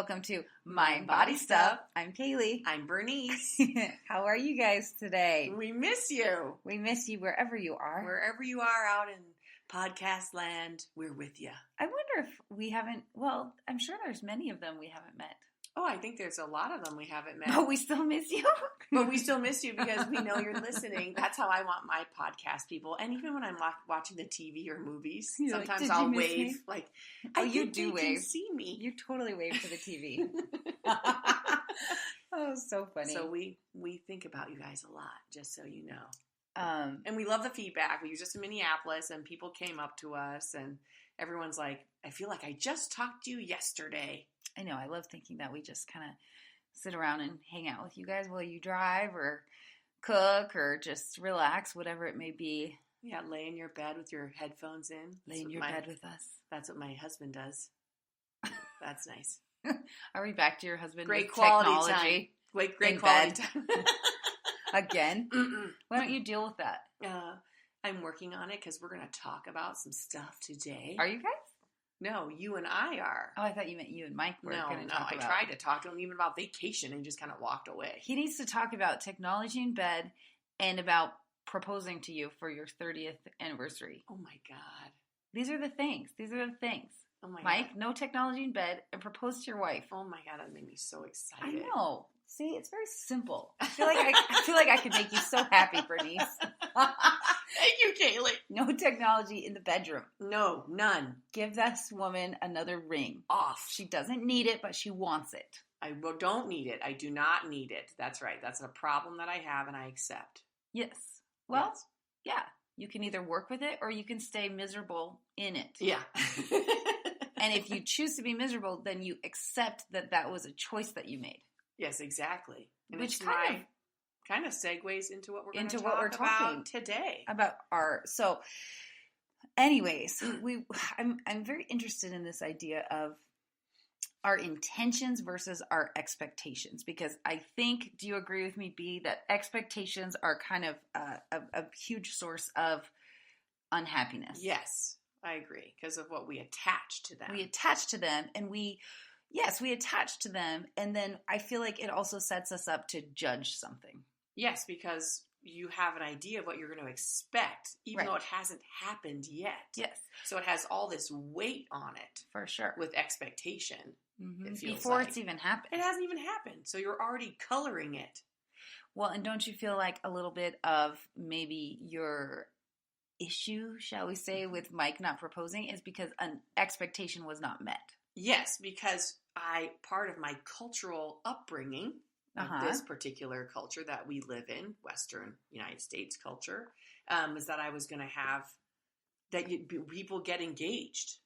welcome to Mind Body Stuff. I'm Kaylee. I'm Bernice. How are you guys today? We miss you. We miss you wherever you are. Wherever you are out in podcast land, we're with you. I wonder if we haven't, well, I'm sure there's many of them we haven't met. Oh, I think there's a lot of them we haven't met. But we still miss you. But we still miss you because we know you're listening. That's how I want my podcast people. And even when I'm watching the TV or movies, You're sometimes like, I'll wave. Like, oh, I you think do they wave. can see me. You totally wave to the TV. Oh, so funny. So we think about you guys a lot, just so you know. And we love the feedback. We were just in Minneapolis, and people came up to us, and everyone's like, I feel like I just talked to you yesterday. I know. I love thinking that we just kind of sit around and hang out with you guys while you drive or cook or just relax, whatever it may be. Yeah, lay in your bed with your headphones in. Lay in your bed with us. That's what my husband does. That's nice. Are we back to your husband? Great with quality technology? time. Great in quality bed. time. Again? Mm-mm. Why don't you deal with that? I'm working on it because we're going to talk about some stuff today. Are you guys? No, you and I are. Oh, I thought you meant you and Mike were going to talk about. I tried to talk to him even about vacation and he just kind of walked away. He needs to talk about technology in bed and about proposing to you for your 30th anniversary. Oh my God. These are the things. Oh my Mike, God. no technology in bed and propose to your wife. Oh my God, that made me so I excited. know. See, it's very simple. I feel like I could make you so happy, Bernice. Thank you, Kaylee. No technology in the bedroom. No, none. Give this woman another ring. Off. She doesn't need it, but she wants it. I don't need it. I do not need it. That's right. That's a problem that I have and I accept. Yes. Well, Yes. yeah. You can either work with it or you can stay miserable in it. Yeah. And if you choose to be miserable, then you accept that that was a choice that you made. Yes, exactly. And Which it's kind of segues into what we're going to talk about today. So anyways, I'm very interested in this idea of our intentions versus our expectations, because I think, do you agree with me, B, that expectations are kind of a huge source of unhappiness? Yes, I agree, because of what we attach to them. We attach to them, and we attach to them, and then I feel like it also sets us up to judge something. Yes, because you have an idea of what you're going to expect, even though it hasn't happened yet. Yes. So it has all this weight on it. For sure. With expectation. Mm-hmm. It feels Before like. it's even happened. It hasn't even happened. So you're already coloring it. Well, and don't you feel like a little bit of maybe your issue, shall we say, with Mike not proposing is because an expectation was not met? Yes, because part of my cultural upbringing, this particular culture that we live in, Western United States culture, is that I was going to have people get engaged.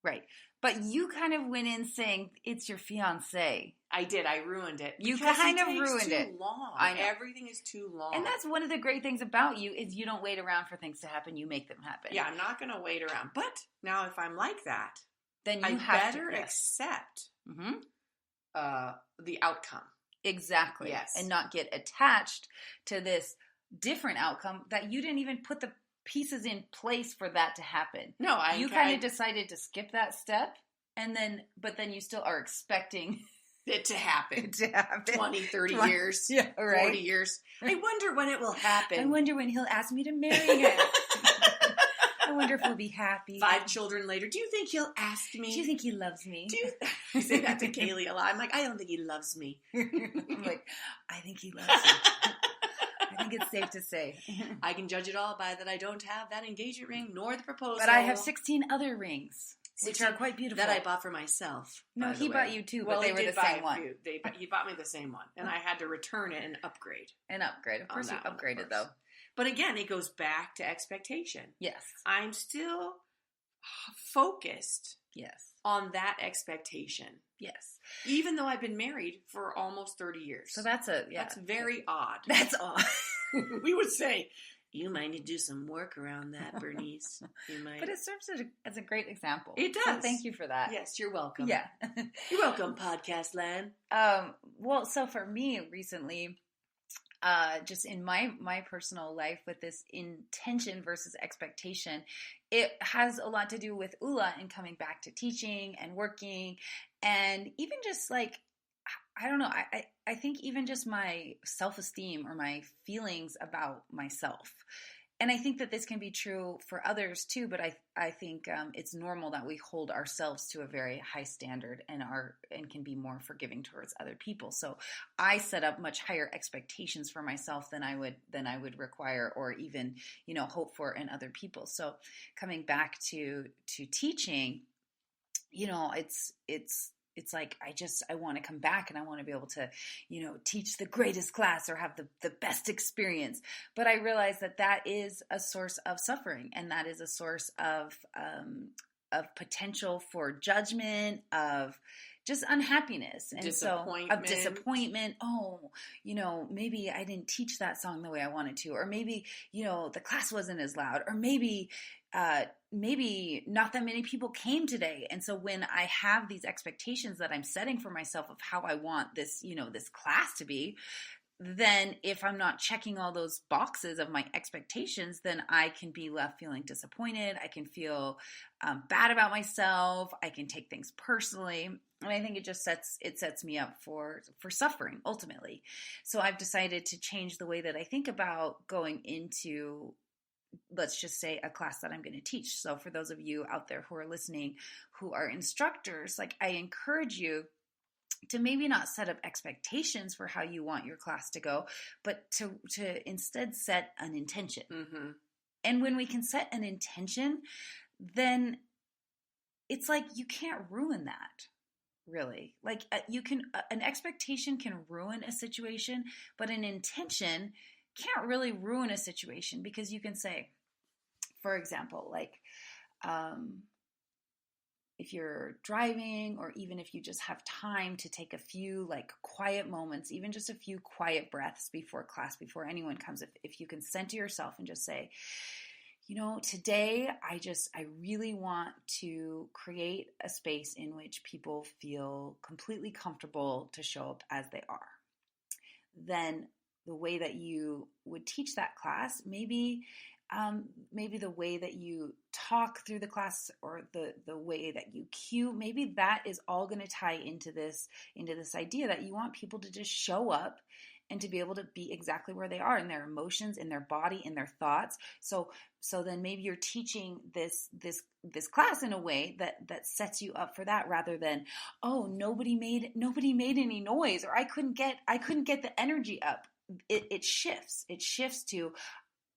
Right. But you kind of went in saying it's your fiancé. I did. I ruined it. You kind of ruined it. Too long. I know. Everything is too long. And that's one of the great things about you is you don't wait around for things to happen. You make them happen. Yeah, I'm not going to wait around. But now if I'm like that, then I have better to accept the outcome. Exactly. Yes. And not get attached to this different outcome that you didn't even put the pieces in place for that to happen. No, you kind of decided to skip that step, but then you still are expecting it to happen. 20, 30 years, 40 years. I wonder when it will happen. I wonder when he'll ask me to marry him. I wonder if we'll be happy. 5 children later, do you think he'll ask me? Do you think he loves me? I say that to Kaylee a lot. I'm like, I don't think he loves me. I'm like, I think he loves you. I think it's safe to say. I can judge it all by that I don't have that engagement ring nor the proposal. But I have 16 other rings, which are quite beautiful. That I bought for myself. No, he bought you two, but they were the same one. He bought me the same one, and I had to return it and upgrade. Of course you upgraded, though. But again, it goes back to expectation. Yes. I'm still focused on that expectation. Yes. Even though I've been married for almost 30 years. So that's very odd. That's odd. We would say, you might need to do some work around that, Bernice. You might. But it serves as a great example. It does. So thank you for that. Yes, you're welcome. Yeah. You're welcome, podcast land. Well, so for me recently, just in my personal life with this intention versus expectation, it has a lot to do with Ula and coming back to teaching and working, and even just like, I don't know, I think even just my self-esteem or my feelings about myself. And I think that this can be true for others too, but I think it's normal that we hold ourselves to a very high standard and can be more forgiving towards other people. So I set up much higher expectations for myself than I would require or even, hope for in other people. So coming back to teaching, it's like, I want to come back and I want to be able to, teach the greatest class or have the best experience. But I realize that is a source of suffering, and that is a source of potential for judgment, of just unhappiness and disappointment. Oh, maybe I didn't teach that song the way I wanted to, or maybe, the class wasn't as loud, or maybe not that many people came today. And so when I have these expectations that I'm setting for myself of how I want this, this class to be, then if I'm not checking all those boxes of my expectations, then I can be left feeling disappointed. I can feel bad about myself. I can take things personally. And I think it just sets me up for suffering ultimately. So I've decided to change the way that I think about going into, let's just say, a class that I'm going to teach. So for those of you out there who are listening, who are instructors, like, I encourage you to maybe not set up expectations for how you want your class to go, but to instead set an intention. Mm-hmm. And when we can set an intention, then it's like you can't ruin that. Really, like an expectation can ruin a situation, but an intention can't really ruin a situation, because you can say, for example, like, if you're driving, or even if you just have time to take a few like quiet moments, even just a few quiet breaths before class, before anyone comes, if you can center yourself and just say, today I really want to create a space in which people feel completely comfortable to show up as they are. Then the way that you would teach that class, maybe the way that you talk through the class, or the way that you cue, maybe that is all going to tie into this idea that you want people to just show up and to be able to be exactly where they are in their emotions, in their body, in their thoughts. So then maybe you're teaching this class in a way that sets you up for that, rather than, oh, nobody made any noise, or I couldn't get the energy up. It shifts to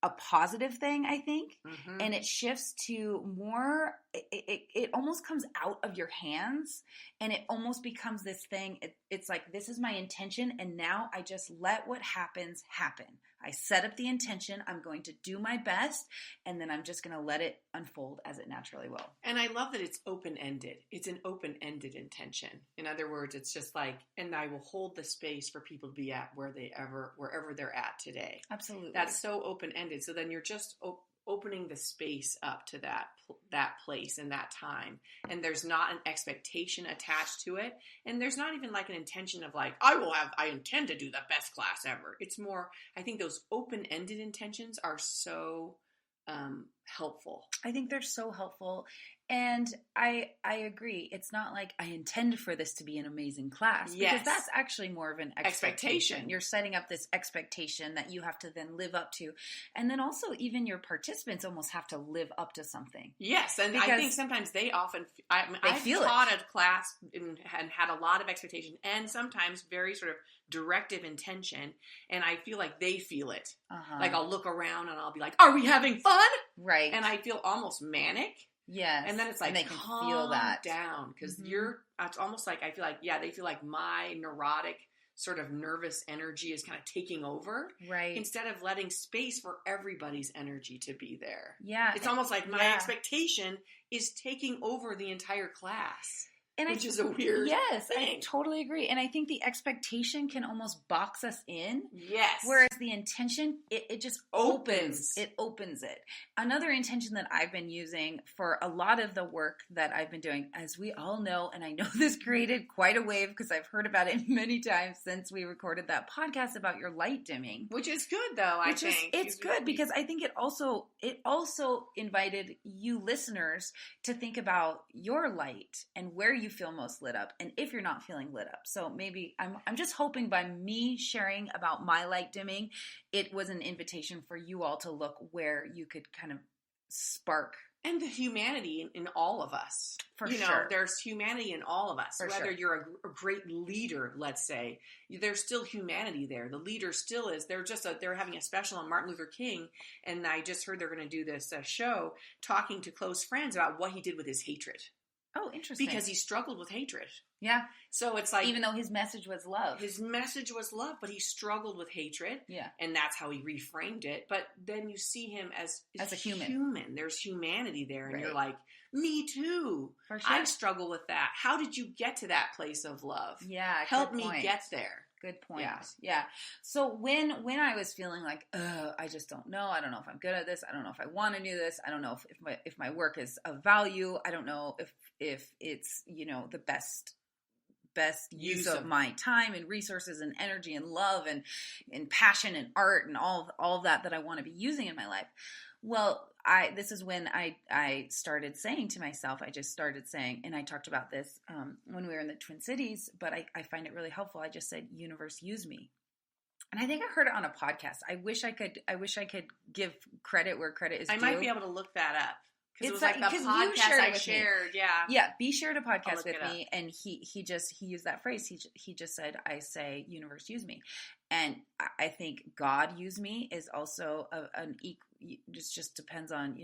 a positive thing, I think. Mm-hmm. And it shifts to more, it almost comes out of your hands, and it almost becomes this thing. It's like, this is my intention, and now I just let what happens happen. I set up the intention, I'm going to do my best, and then I'm just going to let it unfold as it naturally will. And I love that it's open-ended. It's an open-ended intention. In other words, it's just like, and I will hold the space for people to be at wherever they're at today. Absolutely. That's so open-ended. So then you're just opening the space up to that place and that time. And there's not an expectation attached to it. And there's not even like an intention of like, I intend to do the best class ever. It's more, I think those open-ended intentions are so helpful. I think they're so helpful. And I agree. It's not like I intend for this to be an amazing class. Yes. Because that's actually more of an expectation. You're setting up this expectation that you have to then live up to. And then also even your participants almost have to live up to something. Yes. And I think sometimes I've taught a class and had a lot of expectation, and sometimes very sort of directive intention. And I feel like they feel it. Uh-huh. Like I'll look around and I'll be like, are we having fun? Right. And I feel almost manic. Yes. And then it's like, and they can calm feel that down, because it's almost like, I feel like, they feel like my neurotic sort of nervous energy is kind of taking over. Right. Instead of letting space for everybody's energy to be there. Yeah. It's almost like my expectation is taking over the entire class. which is a weird Yes, thing. I totally agree. And I think the expectation can almost box us in. Yes. Whereas the intention, it just opens. It opens it. Another intention that I've been using for a lot of the work that I've been doing, as we all know, and I know this created quite a wave because I've heard about it many times since we recorded that podcast about your light dimming. Which is good, though, I think. It's good because I think it also invited you listeners to think about your light and where you feel most lit up and if you're not feeling lit up. So maybe I'm just hoping by me sharing about my light dimming, it was an invitation for you all to look where you could kind of spark. And the humanity in all of us. For sure. There's humanity in all of us. For Whether sure. you're a great leader, let's say, there's still humanity there. The leader still is. They're having a special on Martin Luther King, and I just heard they're going to do this show talking to close friends about what he did with his hatred. Oh, interesting. Because he struggled with hatred. Yeah. So it's like... Even though his message was love. His message was love, but he struggled with hatred. Yeah. And that's how he reframed it. But then you see him as a human. There's humanity there. And Right. you're like, me too. For sure. I struggle with that. How did you get to that place of love? Yeah. Help me get there. Good point. Yeah. So when I was feeling like, I just don't know. I don't know if I'm good at this. I don't know if I want to do this. I don't know if my work is of value. I don't know if it's, the best use of my time and resources and energy and love and passion and art and all of that I want to be using in my life. Well, this is when I started saying to myself, and I talked about this when we were in the Twin Cities, but I find it really helpful. I just said, universe, use me. And I think I heard it on a podcast. I wish I could give credit where credit is due. I might be able to look that up. Because it was like the podcast I shared. Yeah. Yeah. B shared a podcast with me, and he used that phrase. He just said, I say, universe, use me. And I think God use me is also just depends on,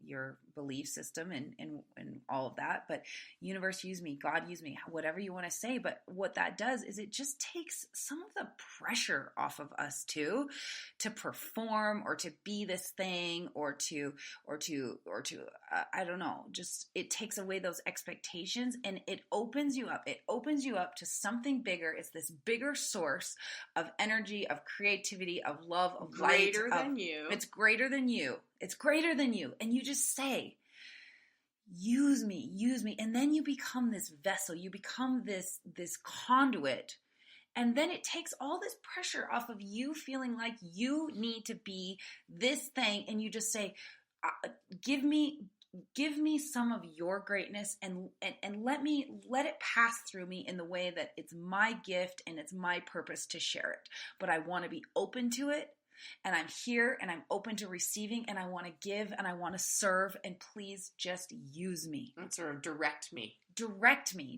your belief system and all of that. But universe, use me, God, use me, whatever you want to say. But what that does is it just takes some of the pressure off of us too, to perform or to be this thing or to I don't know, just it takes away those expectations and it opens you up. It opens you up to something bigger. It's this bigger source of energy, of creativity, of love, of greater light. Than you. It's greater than you. It's greater than you. And you just say, use me. And then you become this vessel. You become this conduit. And then it takes all this pressure off of you feeling like you need to be this thing. And you just say, give me some of your greatness and let it pass through me in the way that it's my gift and it's my purpose to share it. But I want to be open to it. And I'm here and I'm open to receiving and I want to give and I want to serve and please just use me. And sort of direct me. Direct me.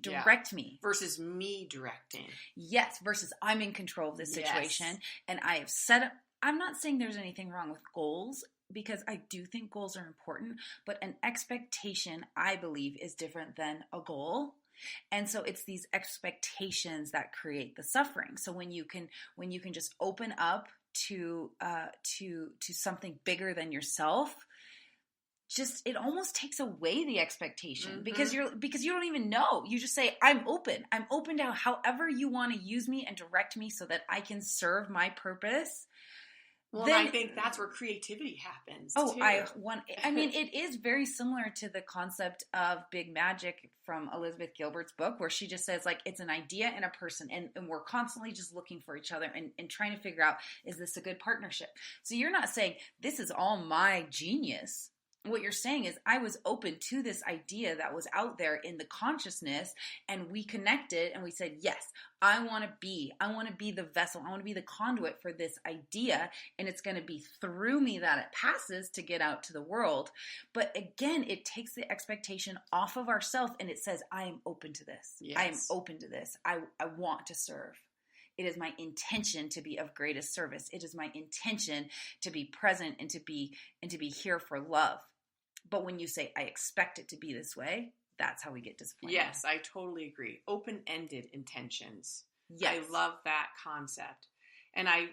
Versus me directing. Yes, versus I'm in control of this situation. Yes. And I have set up, I'm not saying there's anything wrong with goals because I do think goals are important, but an expectation, I believe, is different than a goal. And so it's these expectations that create the suffering. So when you can just open up to something bigger than yourself, just it almost takes away the expectation because you don't even know. You just say, I'm open to however you want to use me and direct me so that I can serve my purpose. Well, then, I think that's where creativity happens. Oh, too. It is very similar to the concept of big magic from Elizabeth Gilbert's book, where she just says, like, it's an idea and a person, and we're constantly just looking for each other and trying to figure out, is this a good partnership? So you're not saying, this is all my genius. What you're saying is, I was open to this idea that was out there in the consciousness, and we connected and we said, yes, I want to be the vessel. I want to be the conduit for this idea. And it's going to be through me that it passes to get out to the world. But again, it takes the expectation off of ourselves and it says, I am open to this. Yes. I am open to this. I want to serve. It is my intention to be of greatest service. It is my intention to be present and to be here for love. But when you say, I expect it to be this way, that's how we get disappointed. Yes, I totally agree. Open-ended intentions. Yes. I love that concept. And I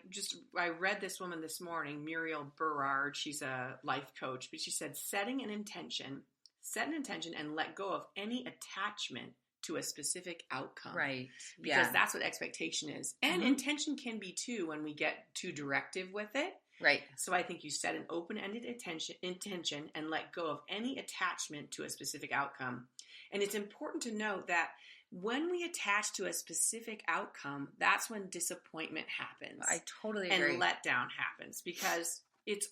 read this woman this morning, Muriel Berard. She's a life coach, but she said, set an intention and let go of any attachment to a specific outcome. Right. Because that's what expectation is. And intention can be too when we get too directive with it. Right. So I think you set an open-ended intention and let go of any attachment to a specific outcome. And it's important to note that when we attach to a specific outcome, that's when disappointment happens. I totally agree. And letdown happens, because it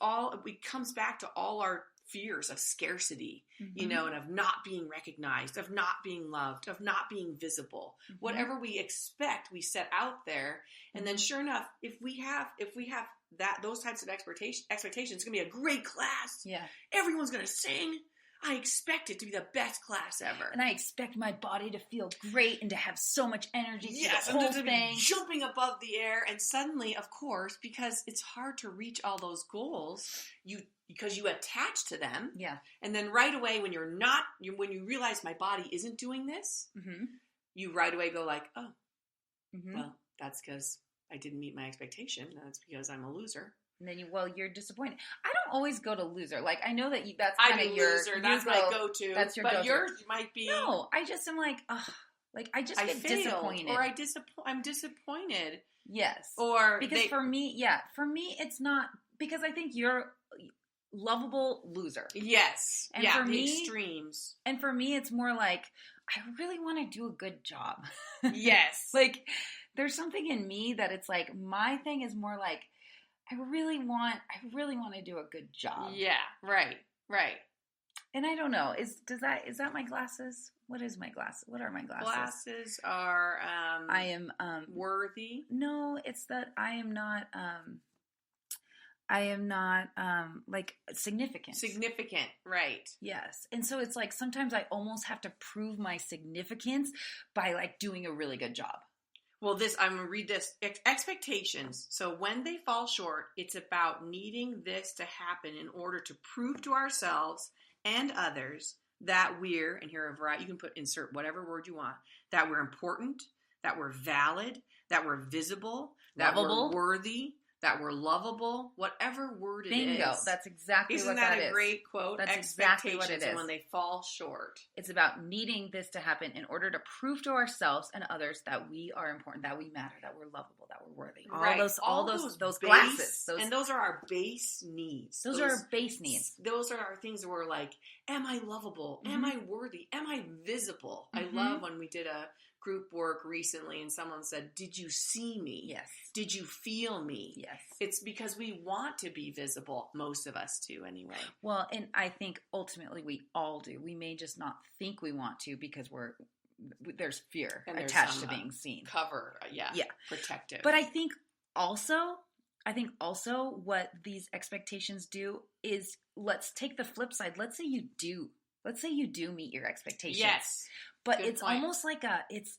comes back to all our fears of scarcity, and of not being recognized, of not being loved, of not being visible. Whatever we expect, we set out there. And then sure enough, if we have those types of expectations, it's going to be a great class. Yeah. Everyone's going to sing. I expect it to be the best class ever. And I expect my body to feel great and to have so much energy. Yes, the whole and to thing. Be jumping above the air. And suddenly, of course, because it's hard to reach all those goals, because you attach to them. Yeah. And then right away, when you realize my body isn't doing this, you right away go like, oh, well, that's because I didn't meet my expectation. That's because I'm a loser. And then you're disappointed. I don't always go to loser. Like, I know that that's kind of your loser. That's my go-to. That's your but go-to. Yours might be. No, I just am like, ugh. Like, I just get disappointed. Or I'm disappointed. Yes. Or because for me, it's not, because I think you're lovable loser. Yes. And for me, extremes. And for me, it's more like, I really want to do a good job. Yes. Like, there's something in me that it's like, my thing is more like, I really want to do a good job. Yeah, right. And I don't know, is that my glasses? What is my glasses? What are my glasses? Glasses are I am worthy. No, it's that I am not like significant. Significant, right. Yes. And so it's like sometimes I almost have to prove my significance by like doing a really good job. Well, I'm going to read this. Expectations. So when they fall short, it's about needing this to happen in order to prove to ourselves and others that and here are a variety, you can insert whatever word you want, that we're important, that we're valid, that we're visible, that lovable, we're worthy, that we're lovable, whatever word it is. Bingo. That's exactly what that is. Isn't that a great quote? That's exactly what it is. When they fall short. It's about needing this to happen in order to prove to ourselves and others that we are important, that we matter, that we're lovable, that we're worthy. All those glasses. And those are our base needs. Those are our base needs. Those are our things that we're like, am I lovable? Am I worthy? Am I visible? I love when we did a group work recently and someone said, did you see me? Yes. Did you feel me? Yes. It's because we want to be visible. Most of us do anyway. Well, and I think ultimately we all do. We may just not think we want to because there's fear attached to being seen. Cover, protective. But I think also what these expectations do is, let's take the flip side. Let's say you do meet your expectations. Yes. But good it's point. Almost like it's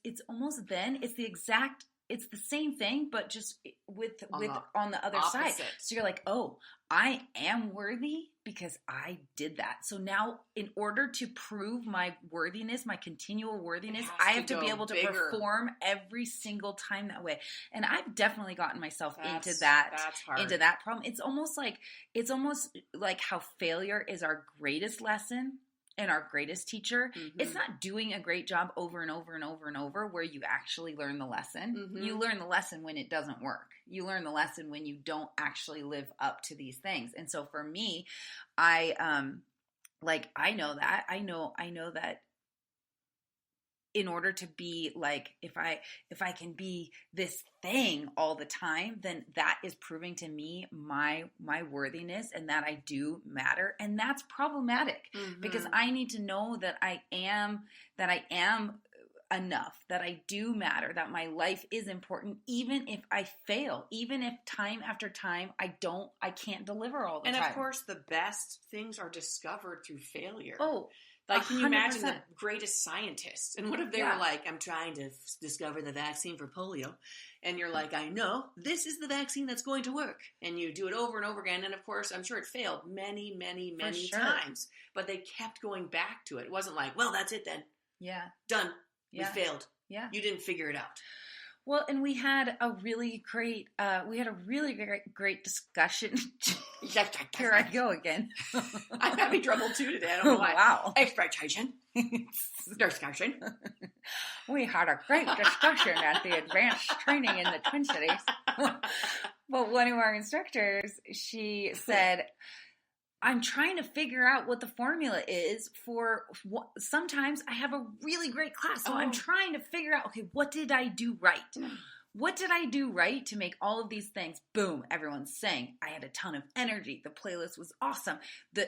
the same thing, but just on the other opposite side. So you're like, oh, I am worthy because I did that. So now in order to prove my worthiness, my continual worthiness, I have to be able to perform every single time that way. And I've definitely gotten myself into that problem. It's almost like how failure is our greatest lesson and our greatest teacher. It's not doing a great job over and over and over and over where you actually learn the lesson. You learn the lesson when it doesn't work. You learn the lesson when you don't actually live up to these things. And so for me, I know that in order to be like, if I can be this thing all the time, then that is proving to me my worthiness and that I do matter. And that's problematic because I need to know that I am enough, that I do matter, that my life is important, even if I fail, even if time after time I can't deliver all the time. And of course, the best things are discovered through failure. Oh, like, can you imagine the greatest scientists? And what if they were like, I'm trying to discover the vaccine for polio. And you're like, I know, this is the vaccine that's going to work. And you do it over and over again. And of course, I'm sure it failed many, many, many times. But they kept going back to it. It wasn't like, well, that's it then. Yeah. Done. We failed. Yeah. You didn't figure it out. Well, and we had a really great discussion. Here I go again. I'm having trouble too today. I don't know why. Wow. Expectation. Discussion. We had a great discussion at the advanced training in the Twin Cities. But one of our instructors, she said, I'm trying to figure out what the formula is for sometimes I have a really great class. So I'm trying to figure out, okay, what did I do right? What did I do right to make all of these things? Boom, everyone's saying. I had a ton of energy. The playlist was awesome. The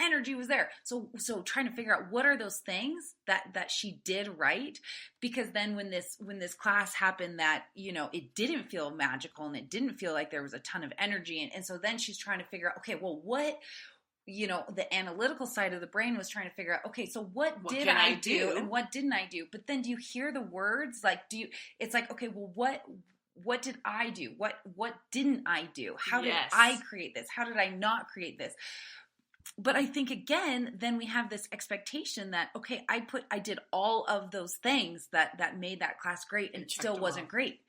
energy was there. So trying to figure out what are those things that she did right, because then when this class happened that, it didn't feel magical and it didn't feel like there was a ton of energy, and so then she's trying to figure out, okay, well, what, the analytical side of the brain was trying to figure out, okay, so what did I do and what didn't I do? But then do you hear the words? Like, it's like, okay, well, what did I do? What didn't I do? How did I create this? How did I not create this? But I think, again, then we have this expectation that, okay, I did all of those things that made that class great, and it still wasn't great.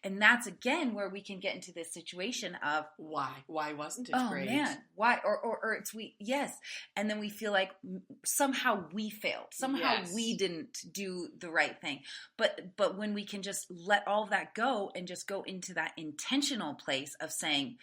And that's, again, where we can get into this situation of why wasn't it great? Oh man, why? Or it's yes. And then we feel like somehow we failed. Somehow we didn't do the right thing. But when we can just let all of that go and just go into that intentional place of saying,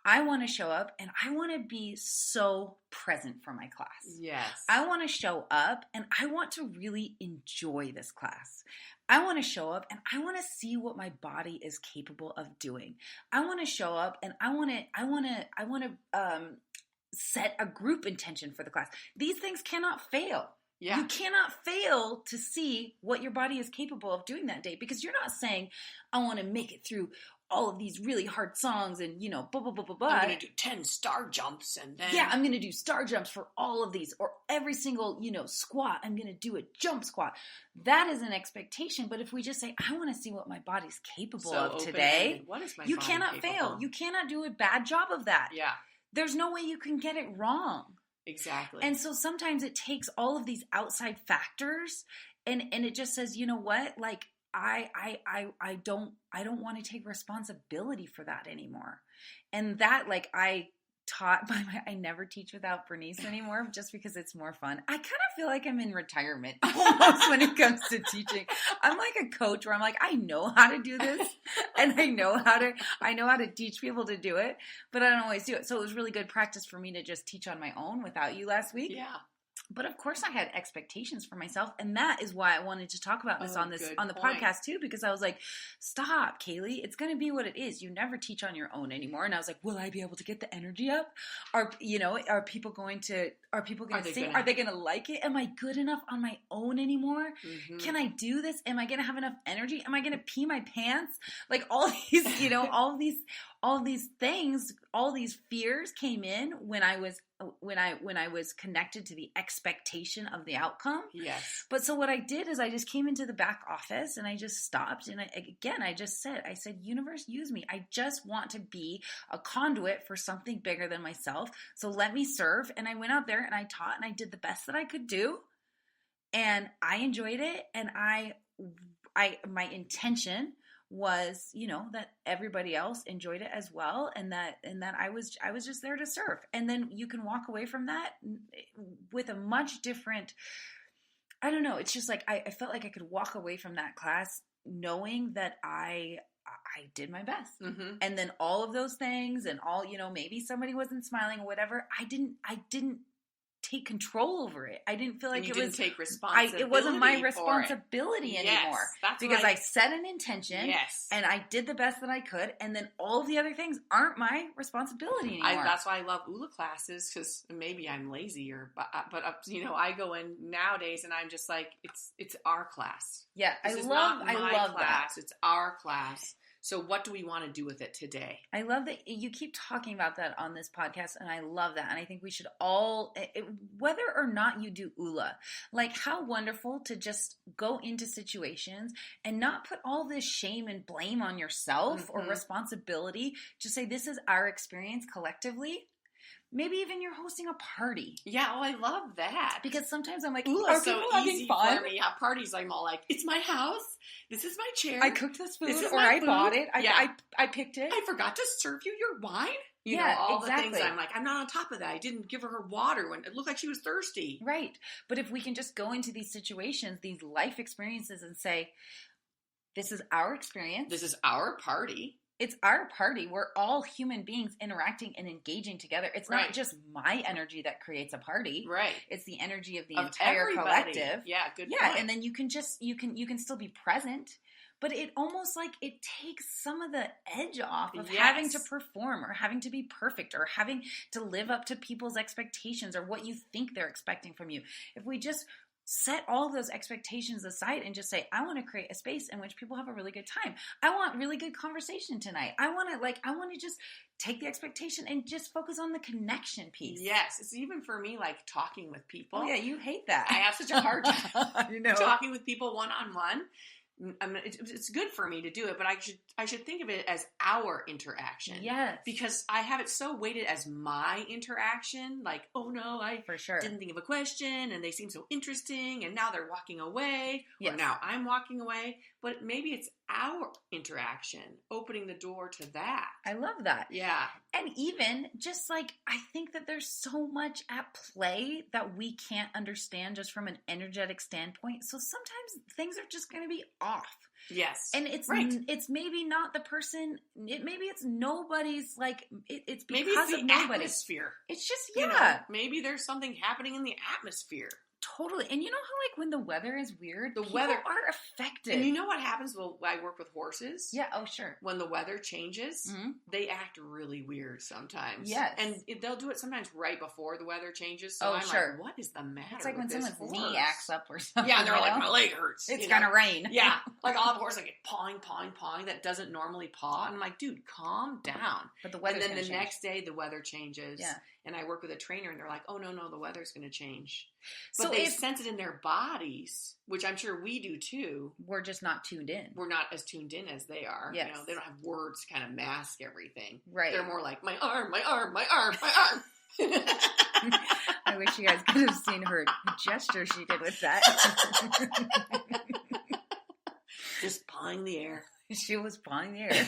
I want to show up and I want to be so present for my class. Yes. I want to show up and I want to really enjoy this class. I want to show up and I want to see what my body is capable of doing. I want to show up and I want to set a group intention for the class. These things cannot fail. Yeah. You cannot fail to see what your body is capable of doing that day, because you're not saying, I want to make it through all of these really hard songs and, blah, blah, blah, blah, blah. I'm going to do 10 star jumps and then... Yeah, I'm going to do star jumps for all of these, or every single, squat, I'm going to do a jump squat. That is an expectation. But if we just say, I want to see what my body's capable of today, what is my you body cannot capable? Fail. You cannot do a bad job of that. Yeah. There's no way you can get it wrong. Exactly. And so sometimes it takes all of these outside factors and it just says, you know what, like, I don't want to take responsibility for that anymore. And that, like, I never teach without Bernice anymore, just because it's more fun. I kind of feel like I'm in retirement almost when it comes to teaching. I'm like a coach where I'm like, I know how to do this and I know how to teach people to do it, but I don't always do it. So it was really good practice for me to just teach on my own without you last week. Yeah. But of course I had expectations for myself, and that is why I wanted to talk about this on the podcast too, because I was like, stop, Kaylee, it's going to be what it is. You never teach on your own anymore. And I was like, will I be able to get the energy up? Are people going to sing? Are they going to like it? Am I good enough on my own anymore? Mm-hmm. Can I do this? Am I going to have enough energy? Am I going to pee my pants? Like all these, all these things, all these fears came in when I was connected to the expectation of the outcome. Yes. But so what I did is I just came into the back office and I just stopped and I said, universe, use me. I just want to be a conduit for something bigger than myself. So let me serve. And I went out there and I taught and I did the best that I could do. And I enjoyed it. And my intention was, that everybody else enjoyed it as well, and that I was just there to serve. And then you can walk away from that with a much different, I don't know, it's just like I felt like I could walk away from that class knowing that I did my best. Mm-hmm. And then all of those things and all, maybe somebody wasn't smiling or whatever, I didn't take control over it. I didn't feel like take responsibility. It wasn't my responsibility anymore. Yes, that's because I set an intention. Yes. And I did the best that I could, and then all of the other things aren't my responsibility anymore. That's why I love ULA classes, because maybe I'm lazy but I go in nowadays and I'm just like, it's our class. Yeah, I love class. that. It's our class. So what do we want to do with it today? I love that you keep talking about that on this podcast, and I love that. And I think we should all, whether or not you do ULA, like how wonderful to just go into situations and not put all this shame and blame on yourself or responsibility. Just say, this is our experience collectively. Maybe even you're hosting a party. Yeah, I love that. Because sometimes I'm like, are so people having fun? For me. At parties, I'm all like, it's my house. This is my chair. I cooked this food, or I bought it. I picked it. I forgot to serve you your wine. You know, all the things I'm like, I'm not on top of that. I didn't give her water when it looked like she was thirsty. Right. But if we can just go into these situations, these life experiences and say, this is our experience. This is our party. It's our party. We're all human beings interacting and engaging together. It's not just my energy that creates a party. Right. It's the energy of the entire collective. Yeah, good point. point. And then you can still be present, but it almost like it takes some of the edge off of having to perform or having to be perfect or having to live up to people's expectations or what you think they're expecting from you. If we just set all of those expectations aside and just say, I want to create a space in which people have a really good time. I want really good conversation tonight. I want to just take the expectation and just focus on the connection piece. Yes. It's even for me, like talking with people. Oh yeah, you hate that. I have such a hard time talking with people one-on-one. It's good for me to do it, but I should think of it as our interaction. Yes. Because I have it so weighted as my interaction. Like, oh no, I didn't think of a question and they seem so interesting and now they're walking away. Yes. Or now I'm walking away. But maybe it's our interaction opening the door to that. I love that. Yeah. And even just like, I think that there's so much at play that we can't understand just from an energetic standpoint. So sometimes things are just going to be off. Yes. And it's maybe not the person, maybe it's nobody's, like, it's because maybe it's the of nobody. Atmosphere. It's just, You know, maybe there's something happening in the atmosphere. Totally. And you know how, like, when the weather is weird, people are affected. And you know what happens? Well, I work with horses. Yeah, oh, sure. When the weather changes, they act really weird sometimes. Yes. And they'll do it sometimes right before the weather changes. So I'm like, what is the matter It's like with when this someone's horse? knee acts up or something. Yeah, and they're like, my leg hurts. It's going to rain. Yeah. Like all the horses like pawing that doesn't normally paw. And I'm like, dude, calm down. But the weather's And then the next day, the weather changes. Yeah. And I work with a trainer and they're like, oh, no, the weather's going to change. But so they sense it in their bodies, which I'm sure we do too. We're just not tuned in. We're not as tuned in as they are. Yes. You know, they don't have words to kind of mask everything. Right. They're more like, my arm, my arm, my arm, my arm. I wish you guys could have seen her gesture she did with that. Just pawing the air. She was pawing the air.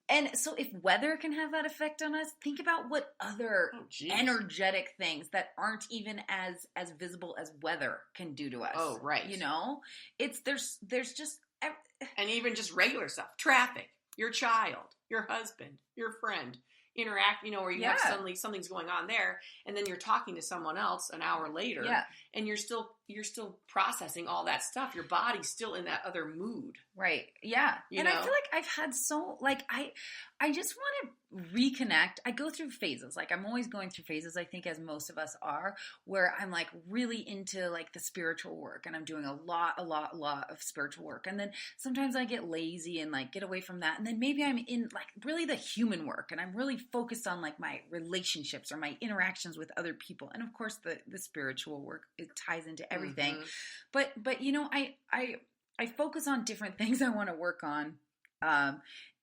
And so if weather can have that effect on us, think about what other energetic things that aren't even as visible as weather can do to us. Oh, right. You know? There's just... And even just regular stuff. Traffic, your child, your husband, your friend. Interact, or you have suddenly something's going on there, and then you're talking to someone else an hour later, and you're still processing all that stuff. Your body's still in that other mood, right? Yeah, I feel like I've had I just want to reconnect. I go through phases. Like I'm always going through phases. I think as most of us are, where I'm like really into like the spiritual work, and I'm doing a lot of spiritual work, and then sometimes I get lazy and like get away from that, and then maybe I'm in like really the human work, and I'm really focused on like my relationships or my interactions with other people, and of course the spiritual work, it ties into everything. But I focus on different things I want to work on.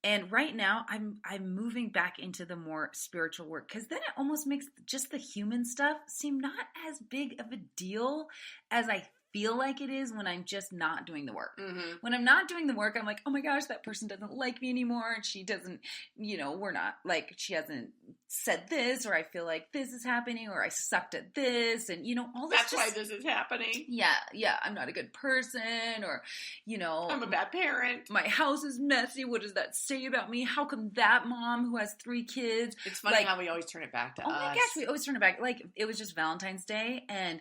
And right now I'm moving back into the more spiritual work, because then it almost makes just the human stuff seem not as big of a deal as I feel like it is when I'm just not doing the work. Mm-hmm. When I'm not doing the work, I'm like, oh my gosh, that person doesn't like me anymore. And she doesn't, we're not like, she hasn't said this, or I feel like this is happening, or I sucked at this. And, all this. That's why this is happening. Yeah. Yeah. I'm not a good person, or, I'm a bad parent. My house is messy. What does that say about me? How come that mom who has 3 kids? It's funny how we always turn it back to us. Oh my gosh, we always turn it back. Like it was just Valentine's Day, and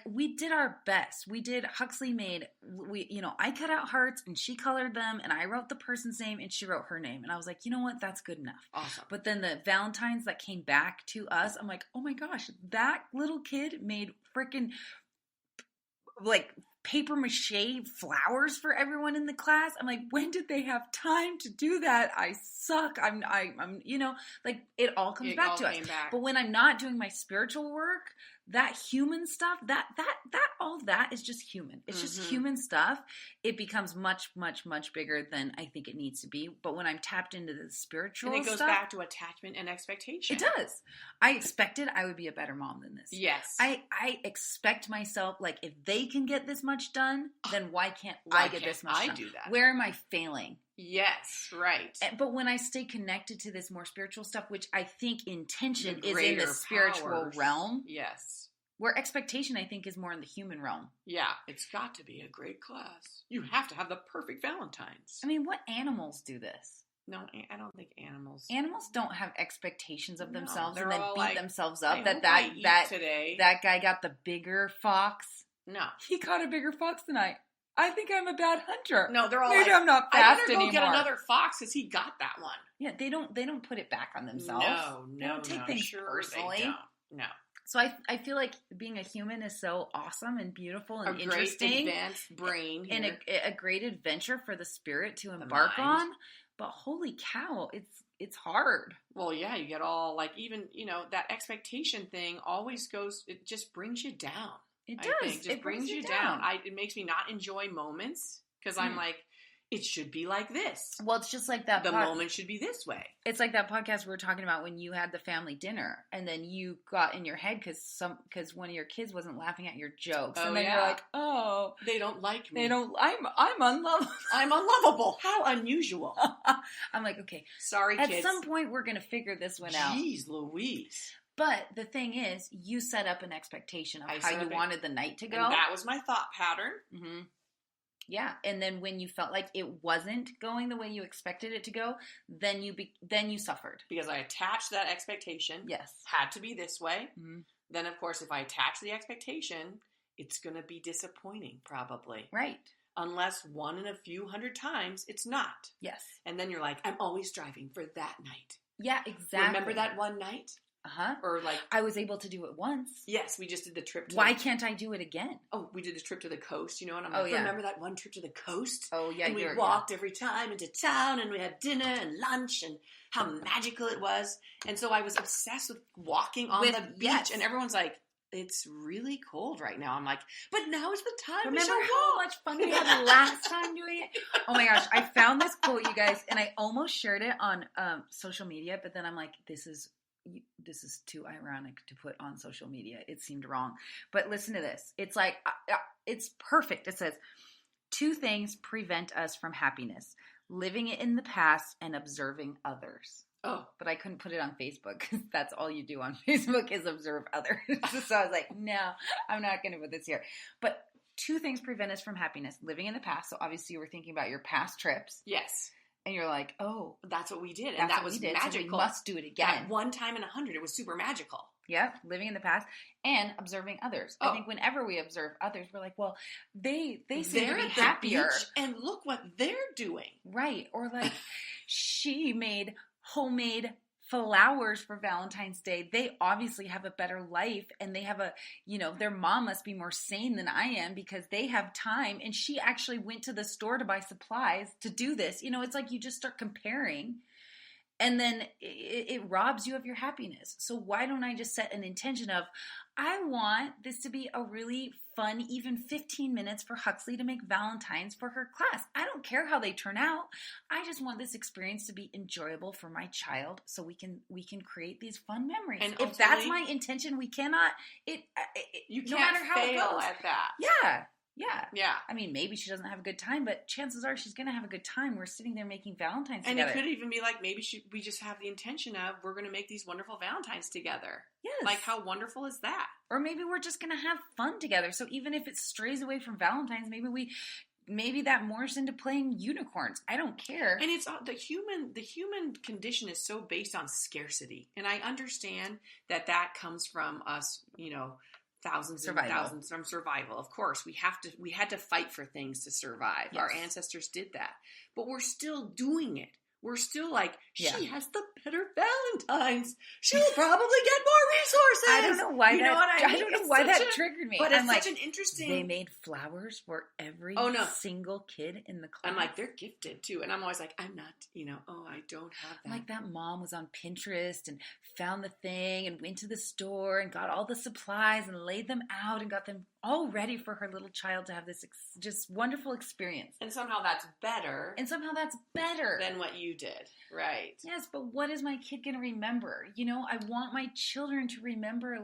we did our best. We did. Huxley made, I cut out hearts and she colored them, and I wrote the person's name and she wrote her name. And I was like, you know what? That's good enough. Awesome. But then the Valentines that came back to us, I'm like, oh my gosh, that little kid made freaking like paper mache flowers for everyone in the class. I'm like, when did they have time to do that? I suck. I'm like it all comes back to us. But when I'm not doing my spiritual work, that human stuff, that all that is just human. It's just human stuff. It becomes much, much, much bigger than I think it needs to be. But when I'm tapped into the spiritual and it goes back to attachment and expectation. It does. I expected I would be a better mom than this. Yes. I expect myself, like, if they can get this much done, then why can't I get this much done? Do that? Where am I failing? Yes, right. But when I stay connected to this more spiritual stuff, which I think intention is in the spiritual realm. Yes. Where expectation, I think, is more in the human realm. Yeah, it's got to be a great class. You have to have the perfect Valentine's. I mean, what animals do this? No, I don't think animals. Animals don't have expectations of themselves and then beat like, themselves up that today. that guy got the bigger fox. No, he caught a bigger fox tonight. I think I'm a bad hunter. No, they're all maybe I'm not fast anymore. I better go get another fox because he got that one. Yeah, they don't put it back on themselves. They don't take things personally. They don't. No. So I feel like being a human is so awesome and beautiful and interesting. A great advanced brain and a great adventure for the spirit to embark on. But holy cow, it's hard. Well, yeah, you get all like even that expectation thing always goes. It just brings you down. It does. It brings you down. It makes me not enjoy moments because I'm like, it should be like this. Well, it's just like that. The moment should be this way. It's like that podcast we were talking about when you had the family dinner and then you got in your head because one of your kids wasn't laughing at your jokes. And then you're like, oh. They don't like me. I'm unlovable. I'm unlovable. How unusual. I'm like, okay. Sorry, kids. At some point, we're going to figure this one out. Jeez Louise. But the thing is, you set up an expectation of how you wanted the night to go. And that was my thought pattern. Mm-hmm. Yeah, and then when you felt like it wasn't going the way you expected it to go, then you suffered. Because I attached that expectation. Yes. Had to be this way. Mm-hmm. Then, of course, if I attach the expectation, it's going to be disappointing, probably. Right. Unless one in a few hundred times, it's not. Yes. And then you're like, I'm always striving for that night. Yeah, exactly. Remember that one night? Uh-huh. Or like... I was able to do it once. Yes, we just did the trip to... Why can't I do it again? Oh, we did the trip to the coast, And I'm like, remember that one trip to the coast? Oh, yeah. And we walked every time into town, and we had dinner and lunch, and how magical it was. And so I was obsessed with walking on the beach, and everyone's like, it's really cold right now. I'm like, but now is the time. Remember how much fun we had last time doing it? Oh my gosh, I found this quote, you guys, and I almost shared it on social media, but then I'm like, this is too ironic to put on social media. It seemed wrong. But listen to this. It's like, it's perfect. It says, 2 things prevent us from happiness: living it in the past and observing others. Oh. But I couldn't put it on Facebook because that's all you do on Facebook is observe others. So I was like, no, I'm not going to put this here. But 2 things prevent us from happiness: living in the past. So obviously you were thinking about your past trips. Yes. And you're like, oh. That's what we did. And that was magical. So we must do it again. At one time in 100, it was super magical. Yeah, living in the past and observing others. I think whenever we observe others, we're like, well, they seem to be happier. Beach and look what they're doing. Right. Or like, she made homemade flowers for Valentine's Day. They obviously have a better life, and they have their mom must be more sane than I am because they have time, and she actually went to the store to buy supplies to do this. It's like you just start comparing, and then it robs you of your happiness. So why don't I just set an intention of, I want this to be a really fun, even 15 minutes for Huxley to make Valentines for her class. I don't care how they turn out. I just want this experience to be enjoyable for my child, so we can create these fun memories. And if that's my intention, we cannot. You no can't matter how fail it goes. at that. Yeah. Yeah. I mean, maybe she doesn't have a good time, but chances are she's going to have a good time. We're sitting there making Valentines together. And it could even be like, maybe we just have the intention of, we're going to make these wonderful Valentines together. Yes. Like, how wonderful is that? Or maybe we're just going to have fun together. So even if it strays away from Valentines, maybe that morphs into playing unicorns. I don't care. And it's the human condition is so based on scarcity. And I understand that comes from us, thousands and thousands from survival. Of course, we had to fight for things to survive. Yes. Our ancestors did that. But we're still doing it. We're still like, she has the better Valentines. She'll probably get more resources. I don't know why I don't know why that triggered me. But it's such an interesting... They made flowers for every single kid in the class. I'm like, they're gifted too. And I'm always like, I'm not, I don't have that. Like that mom was on Pinterest and found the thing and went to the store and got all the supplies and laid them out and got them all ready for her little child to have this just wonderful experience. And somehow that's better. Than what you did. Right. Yes, but what is my kid going to remember? I want my children to remember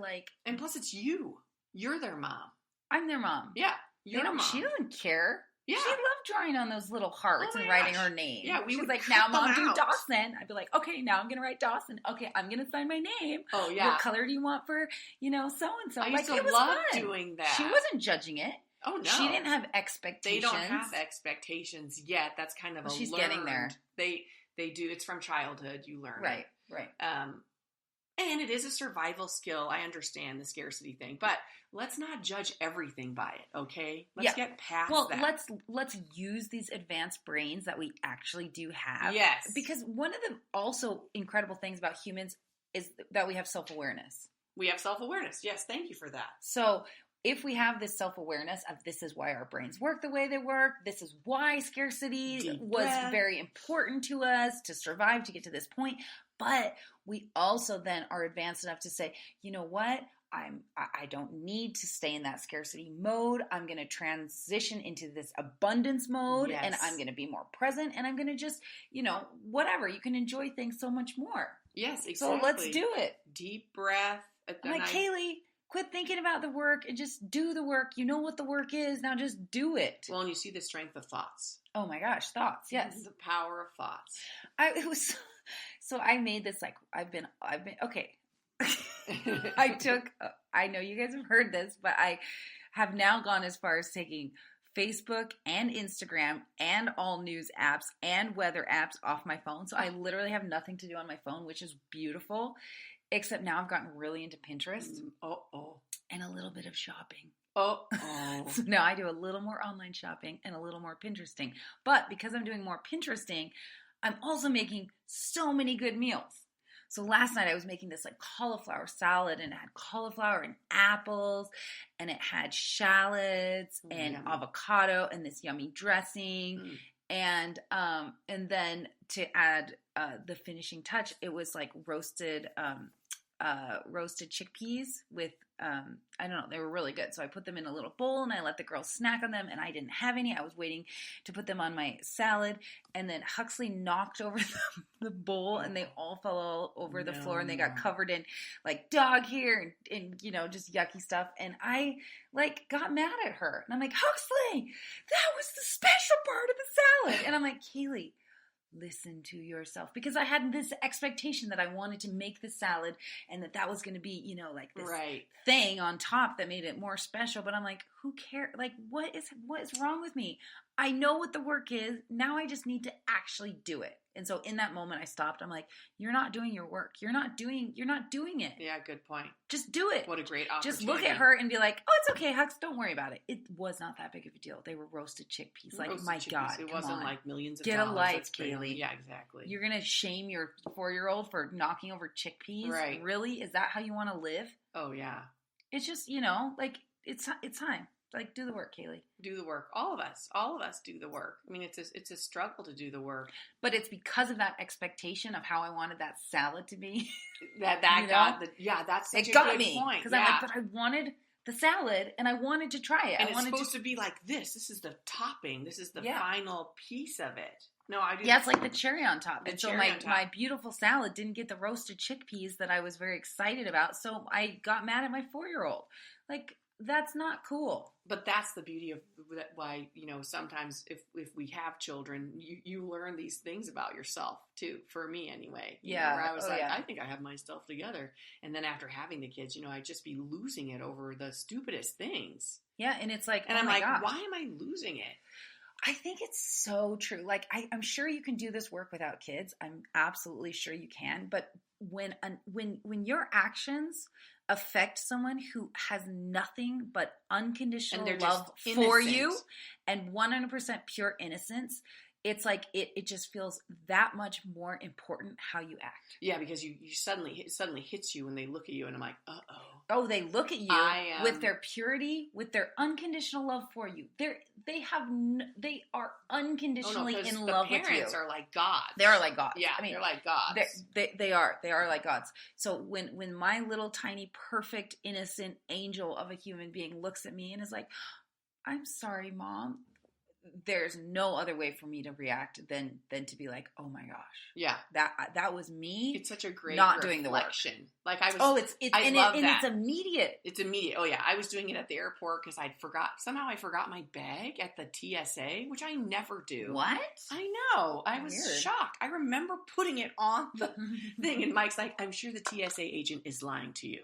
And plus it's you. You're their mom. I'm their mom. Yeah. You're mom. She doesn't care. Yeah. She loved drawing on those little hearts and writing her name. Yeah, She's like, now Mom, do Dawson. I'd be like, okay, now I'm going to write Dawson. Okay, I'm going to sign my name. Oh, yeah. What color do you want for, so-and-so? I used to love doing that. She wasn't judging it. Oh, no. She didn't have expectations. They don't have expectations yet. That's kind of a She's learned. Getting there. They do. It's from childhood. You learn Right, it. right. And it is a survival skill. I understand the scarcity thing, but let's not judge everything by it, okay? Let's get past that. Well, let's use these advanced brains that we actually do have. Yes. Because one of the also incredible things about humans is that we have self-awareness. We have self-awareness. Yes, thank you for that. So if we have this self-awareness of this is why our brains work the way they work, this is why scarcity was very important to us to survive, to get to this point, but we also then are advanced enough to say, you know what? I don't need to stay in that scarcity mode. I'm going to transition into this abundance mode, and I'm going to be more present, and I'm going to just, whatever. You can enjoy things so much more. Yes, exactly. So let's do it. Deep breath. I'm like, Kaylee, quit thinking about the work and just do the work. You know what the work is. Now just do it. Well, and you see the strength of thoughts. Oh my gosh, thoughts. Yes. The power of thoughts. So I made this, I've been, okay. I know you guys have heard this, but I have now gone as far as taking Facebook and Instagram and all news apps and weather apps off my phone. So I literally have nothing to do on my phone, which is beautiful, except now I've gotten really into Pinterest. And a little bit of shopping. So now I do a little more online shopping and a little more Pinteresting. But because I'm doing more Pinteresting, I'm also making so many good meals. So last night I was making this cauliflower salad, and it had cauliflower and apples, and it had shallots and avocado and this yummy dressing. And then to add the finishing touch, it was roasted chickpeas with, I don't know, they were really good. So I put them in a little bowl and I let the girls snack on them, and I didn't have any. I was waiting to put them on my salad, and then Huxley knocked over the bowl and they all fell all over the floor, and they got covered in dog hair and just yucky stuff. And I got mad at her, and I'm like, Huxley, that was the special part of the salad. And I'm like, Kaylee, listen to yourself, because I had this expectation that I wanted to make the salad and that was going to be, this thing on top that made it more special. But I'm like, who cares? What is wrong with me? I know what the work is. Now I just need to actually do it. And so in that moment I stopped. I'm like, you're not doing your work. You're not doing it. Yeah, good point. Just do it. What a great opportunity. Just look at her and be like, oh, it's okay, Hux, don't worry about it. It was not that big of a deal. They were roasted chickpeas. My God, it wasn't millions of dollars. Get a life, Kaylee. Yeah, exactly. You're going to shame your 4-year-old for knocking over chickpeas? Right. Really? Is that how you want to live? Oh, yeah. It's just, it's time. Do the work, Kaylee. Do the work. All of us do the work. I mean, it's a struggle to do the work. But it's because of that expectation of how I wanted that salad to be. that's such a good point. Because I'm like, but I wanted the salad and I wanted to try it. And it's supposed to be like this. This is the topping. This is the final piece of it. No, I do. Yeah, it's like the cherry on top. And so my beautiful salad didn't get the roasted chickpeas that I was very excited about. So I got mad at my 4-year-old. That's not cool. But that's the beauty of why, sometimes if we have children, you learn these things about yourself too, for me anyway. Where I was I think I have my stuff together. And then after having the kids, I'd just be losing it over the stupidest things. Yeah, and it's like, and I'm like, gosh, why am I losing it? I think it's so true. I'm sure you can do this work without kids. I'm absolutely sure you can. But when your actions affect someone who has nothing but unconditional love for you and 100% pure innocence, it's like it just feels that much more important how you act. Yeah, because it suddenly hits you when they look at you, and I'm like, uh-oh. Oh, they look at you with their purity, with their unconditional love for you. They are unconditionally in love with you. The parents are like gods. They are like gods. Yeah, they're like gods. They are like gods. So when my little tiny perfect innocent angel of a human being looks at me and is like, I'm sorry, Mom, there's no other way for me to react than to be like, oh my gosh, yeah, that was me. It's such a great not doing the work. Like I was. Oh, it's I love that. It's immediate. It's immediate. Oh yeah, I was doing it at the airport because I forgot my bag at the TSA, which I never do. What? I know. I was shocked. I remember putting it on the thing, and Mike's like, "I'm sure the TSA agent is lying to you."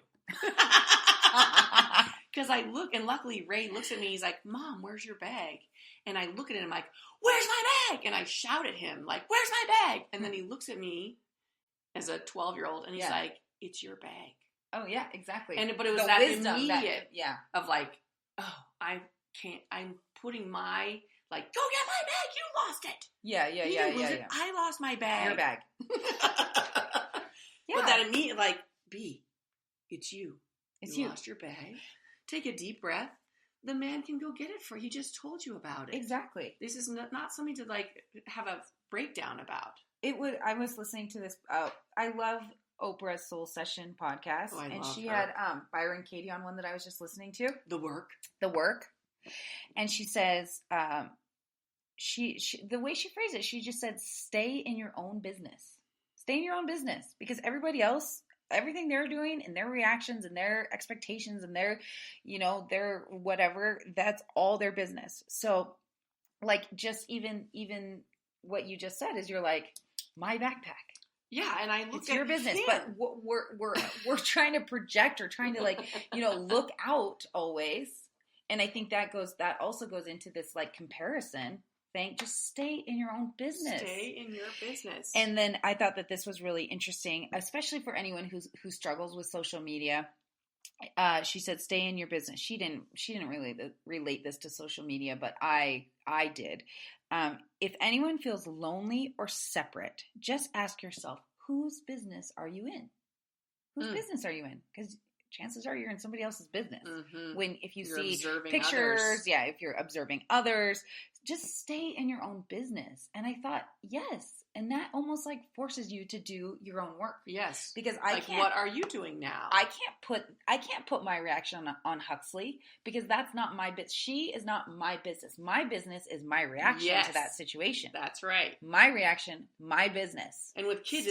Because I look, and luckily Ray looks at me. He's like, "Mom, where's your bag?" And I look at it, and I'm like, "Where's my bag?" And I shout at him, like, "Where's my bag?" And then he looks at me as a 12-year-old, and he's like, "It's your bag." Oh yeah, exactly. But it was that immediate of like, "Oh, I'm putting my, like, go get my bag. You lost it." Yeah. I lost my bag. Your bag. But that immediate, like, B, it's you. You lost your bag. Take a deep breath. The man can go get it for you. He just told you about it. Exactly. This is not something to, like, have a breakdown about. I was listening to this. I love Oprah's Soul Session podcast. Oh, and she her. had Byron Katie on one that I was just listening to. The Work. And she says, she the way she phrased it, she just said, stay in your own business. Stay in your own business. Because everybody else, everything they're doing and their reactions and their expectations and their, their whatever, that's all their business. So like just even what you just said is you're like, my backpack. Yeah, and I look it's your business, but we're trying to project or trying to like, look out always. And I think that also goes into this like comparison thing. Just stay in your own business. Stay in your business. And then I thought that this was really interesting, especially for anyone who struggles with social media. She said, "Stay in your business." She didn't really relate this to social media, but I did. If anyone feels lonely or separate, just ask yourself, whose business are you in? Whose business are you in? Because chances are you're in somebody else's business. Mm-hmm. If you see pictures, others. If you're observing others, just stay in your own business. And I thought, yes. And that almost like forces you to do your own work. Yes. Because what are you doing now? I can't put my reaction on Huxley because that's not my business. She is not my business. My business is my reaction to that situation. That's right. My reaction, my business. And with kids,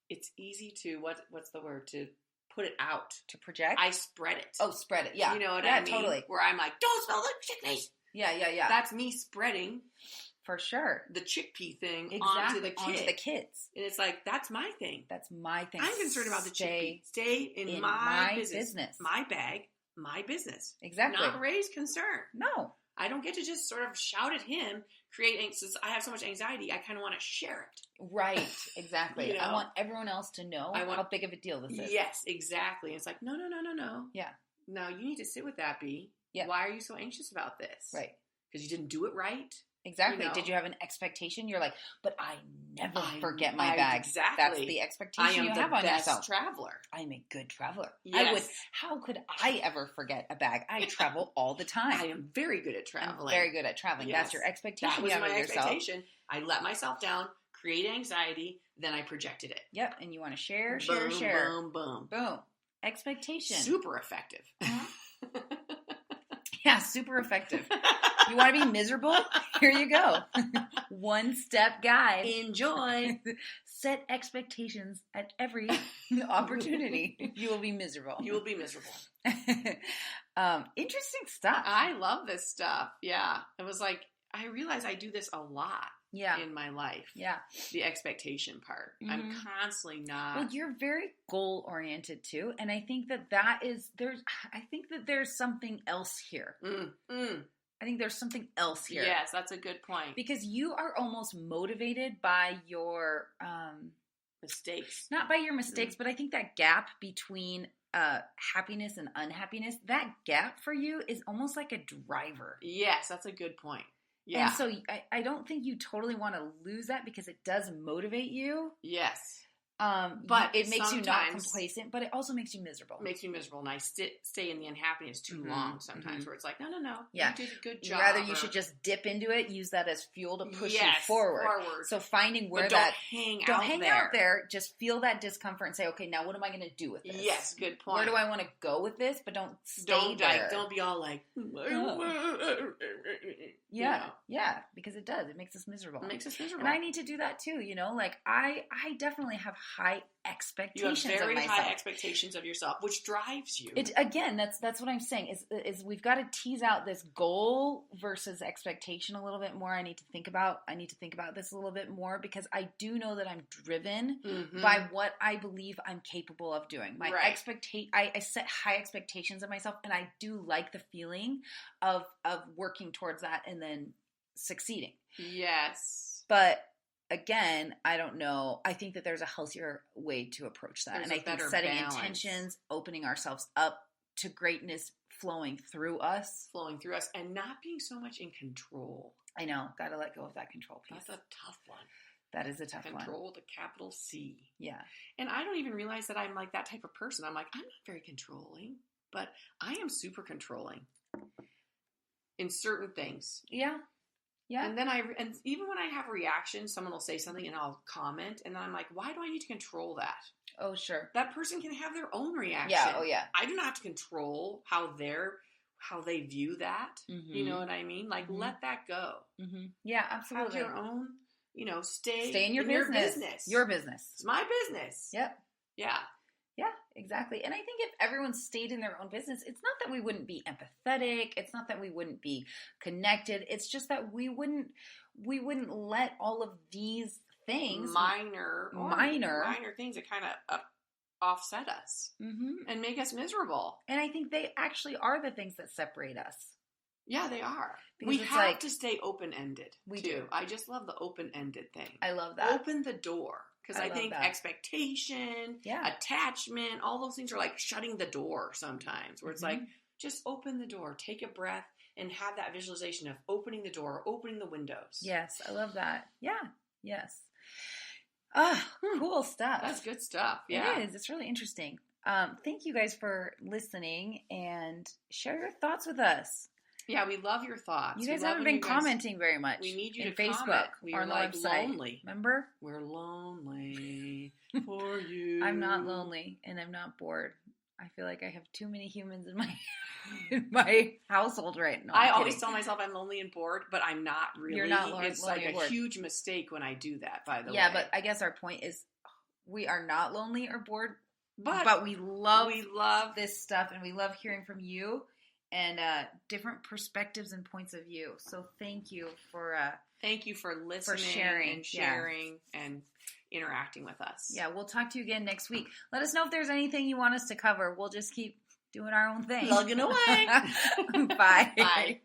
it's easy to what's the word, to put it out. To project? I spread it. Oh, spread it. Yeah. You know what I mean? Yeah, totally. Where I'm like, don't smell the chickpeas. Yeah. That's me spreading. For sure. The chickpea thing onto the kids. And it's like, that's my thing. That's my thing. I'm concerned about the chickpea. Stay in my business. My bag, my business. Exactly. Not Ray's concern. No. I don't get to just sort of shout at him, since I have so much anxiety, I kind of want to share it. Right, exactly. I want everyone else to know how big of a deal this is. Yes, exactly. It's like, no. Yeah. No, you need to sit with that, B. Yeah. Why are you so anxious about this? Right. Because you didn't do it right? Exactly. Did you have an expectation? You're like, but I never forget my bag. Exactly. That's the expectation you have on yourself. I am the best traveler. I'm a good traveler. Yes. How could I ever forget a bag? I travel all the time. I am very good at traveling. I'm very good at traveling. Yes. That's your expectation. That was my expectation. I let myself down, create anxiety, then I projected it. Yep. And you want to share. Boom. Expectation. Super effective. Yeah, super effective. You want to be miserable? Here you go. One step guide. Enjoy. Set expectations at every opportunity. You will be miserable. Interesting stuff. I love this stuff. Yeah. It was like, I realize I do this a lot. In my life. Yeah. The expectation part. Mm-hmm. I'm constantly not. Well, you're very goal oriented too. And I think there's something else here. I think there's something else here. Yes, that's a good point. Because you are almost motivated by your mistakes. Not by your mistakes, but I think that gap between happiness and unhappiness, that gap for you is almost like a driver. Yes, that's a good point. Yeah. And so I don't think you totally want to lose that because it does motivate you. Yes. But it makes you not complacent, but it also makes you miserable. Makes me miserable, and I stay in the unhappiness too long sometimes, where it's like, no, you did a good job. Rather, you should just dip into it, use that as fuel to push you forward. So finding where don't hang out there, just feel that discomfort and say, okay, now what am I going to do with this? Yes, good point. Where do I want to go with this? But don't stay there. Don't be all like, yeah, because it does. It makes us miserable. And I need to do that too, like I definitely have high expectations. You have very of myself. high expectations of yourself, which drives you. Again, that's what I'm saying is we've got to tease out this goal versus expectation a little bit more. I need to think about this a little bit more, because I do know that I'm driven by what I believe I'm capable of doing. My I set high expectations of myself, and I do like the feeling of working towards that and then succeeding. Yes. But again, I don't know. I think that there's a healthier way to approach that. There's and I think setting intentions, opening ourselves up to greatness, flowing through us, and not being so much in control. I know. Got to let go of that control piece. That's a tough one. That is a tough one. Control with a capital C. Yeah. And I don't even realize that I'm like that type of person. I'm like, I'm not very controlling, but I am super controlling in certain things. Yeah. Yeah. And then and even when I have reactions, someone will say something and I'll comment, and then I'm like, why do I need to control that? Oh, sure. That person can have their own reaction. Yeah. Oh, yeah. I do not have to control how they view that. You know what I mean? Like, let that go. Yeah, absolutely. Have your own, stay in your business. Your business. It's my business. Yep. Yeah. Yeah, exactly. And I think if everyone stayed in their own business, it's not that we wouldn't be empathetic. It's not that we wouldn't be connected. It's just that we wouldn't let all of these things, minor things that kind of offset us and make us miserable. And I think they actually are the things that separate us. Yeah, they are. Because we have to stay open-ended. We do. I just love the open-ended thing. I love that. Open the door. Because I think expectation, attachment, all those things are like shutting the door sometimes. Where it's like, just open the door, take a breath, and have that visualization of opening the door, opening the windows. Yes, I love that. Yeah, yes. Cool stuff. That's good stuff. Yeah. It is. It's really interesting. Thank you guys for listening, and share your thoughts with us. Yeah, we love your thoughts. You guys haven't been commenting very much. We need you in to Facebook comment. We or on the like website. Lonely. Remember? We're lonely for you. I'm not lonely, and I'm not bored. I feel like I have too many humans in my household right now. I always tell myself I'm lonely and bored, but I'm not really. You're not lonely. It's like a huge mistake when I do that, by the way. Yeah, but I guess our point is we are not lonely or bored, but we love this stuff, and we love hearing from you. And different perspectives and points of view. So thank you for listening, for sharing, and interacting with us. Yeah, we'll talk to you again next week. Let us know if there's anything you want us to cover. We'll just keep doing our own thing. Plugging away. Bye. Bye.